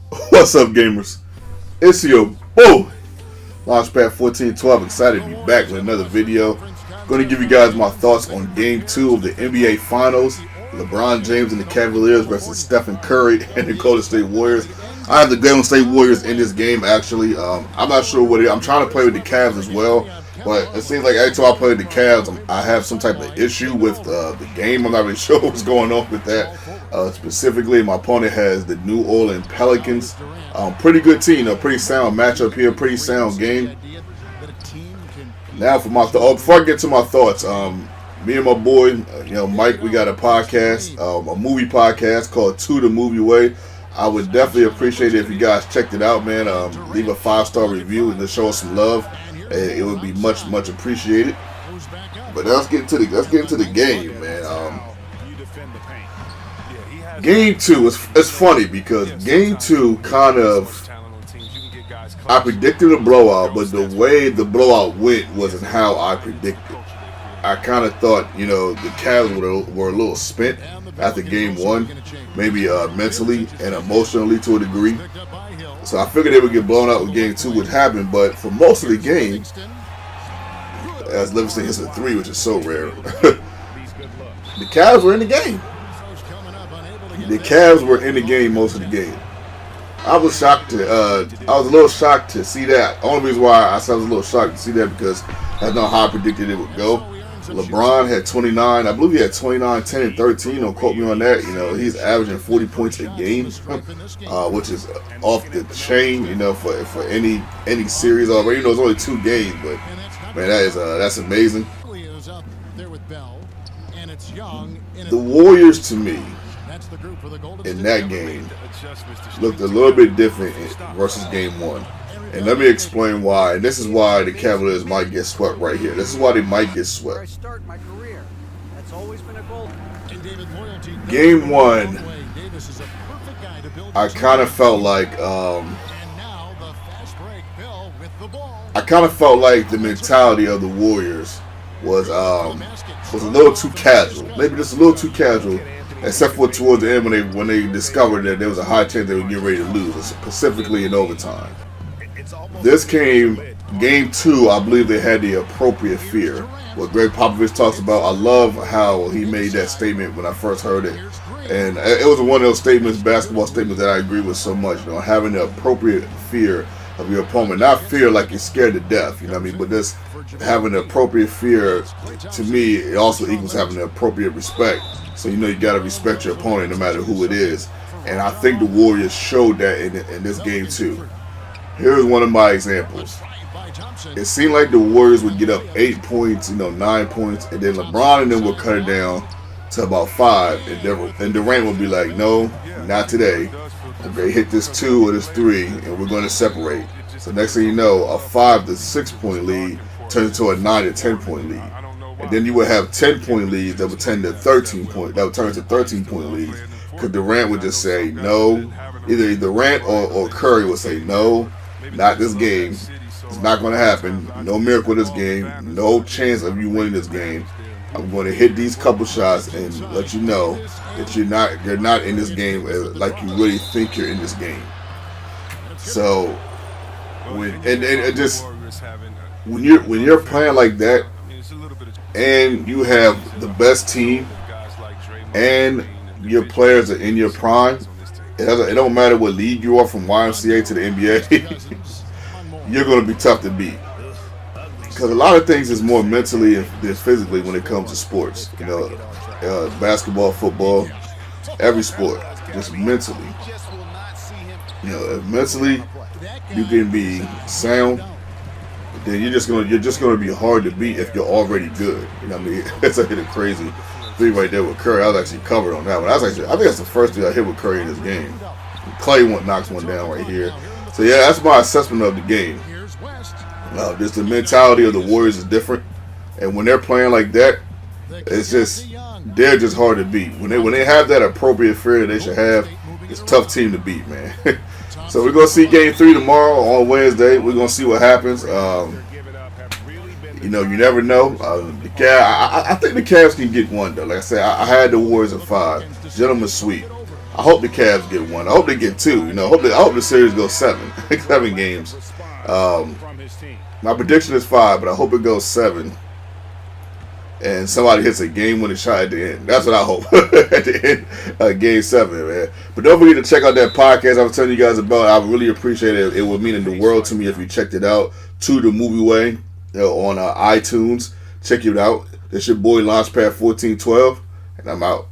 What's up, gamers? It's your boy, Launchpad 1412. Excited to be back with another video. Going to give you guys my thoughts on Game 2 of the NBA Finals. LeBron James and the Cavaliers versus Stephen Curry and the Golden State Warriors. I have the Golden State Warriors in this game, actually. I'm not sure what it is. I'm trying to play with the Cavs as well. But it seems like every time I play the Cavs, I have some type of issue with the game. I'm not really sure what's going on with that. Specifically, my opponent has the New Orleans Pelicans. Pretty good team, pretty sound matchup here, pretty sound game. Now for my before I get to my thoughts, me and my boy, Mike, we got a podcast, a movie podcast called To the Movie Way. I would definitely appreciate it if you guys checked it out, man. Leave a 5-star review and just show us some love. It would be much appreciated. But let's get into the game, man. Game 2 it's funny because Game 2 kind of, I predicted a blowout, but the way the blowout went wasn't how I predicted. I kind of thought, the Cavs were a little spent after Game 1, maybe mentally and emotionally to a degree. So I figured they would get blown out with Game 2 would happen, but for most of the game, as Livingston hits a 3, which is so rare, the Cavs were in the game. The Cavs were in the game most of the game. I was a little shocked to see that. The only reason why I said I was a little shocked to see that because that's not how I predicted it would go. LeBron had 29. I believe he had 29, 10, and 13. Don't quote me on that. He's averaging 40 points a game, which is off the chain. For any series already. It's only 2 games, but man, that's amazing. The Warriors, to me, in that game, looked a little bit different versus Game 1. And let me explain why. And this is why the Cavaliers might get swept right here. This is why they might get swept. Game 1, I kind of felt like the mentality of the Warriors was a little too casual. Maybe just a little too casual. Except for towards the end when they discovered that there was a high chance they would get ready to lose, specifically in overtime. This Game 2, I believe they had the appropriate fear. What Greg Popovich talks about, I love how he made that statement when I first heard it. And it was one of those statements, basketball statements, that I agree with so much. Having the appropriate fear of your opponent. Not fear like you're scared to death, but just having the appropriate fear, to me, it also equals having the appropriate respect. So you got to respect your opponent no matter who it is. And I think the Warriors showed that in this game too. Here's one of my examples. It seemed like the Warriors would get up 8 points, 9 points, and then LeBron and them would cut it down to about 5. And Durant would be like, no, not today. They hit this 2 or this 3, and we're going to separate. So next thing you know, a 5 to 6 point lead turns into a 9 to 10 point lead. And then you would have 10-point leads that would turn to 13-point leads. Because Durant would just say no. Either Durant or Curry would say no, not this game. It's not going to happen. No miracle this game. No chance of you winning this game. I'm going to hit these couple shots and let you know that you're not in this game like you really think you're in this game. So when you're playing like that, and you have the best team, and your players are in your prime, it don't matter what league you are, from YMCA to the NBA, you're going to be tough to beat. Because a lot of things is more mentally than physically when it comes to sports. Basketball, football, every sport, just mentally. Mentally, you can be sound. Then you're just gonna be hard to beat if you're already good. It's a crazy thing right there with Curry. I was actually covered on that one. I think that's the first thing I hit with Curry in this game. Clay knocks one down right here. So yeah, that's my assessment of the game. Just the mentality of the Warriors is different, and when they're playing like that, they're just hard to beat. When they have that appropriate fear that they should have, it's a tough team to beat, man. So we're going to see Game 3 tomorrow on Wednesday. We're going to see what happens. You never know. I think the Cavs can get one, though. Like I said, I had the Warriors at 5. Gentleman's sweep. I hope the Cavs get one. I hope they get two. You know, I hope the series goes 7 games. My prediction is 5, but I hope it goes 7. And somebody hits a game-winning shot at the end. That's what I hope at the end, Game 7, man. But don't forget to check out that podcast I was telling you guys about. I really appreciate it. It would mean the world to me if you checked it out. To the Movie Way on iTunes. Check it out. It's your boy Launchpad 1412, and I'm out.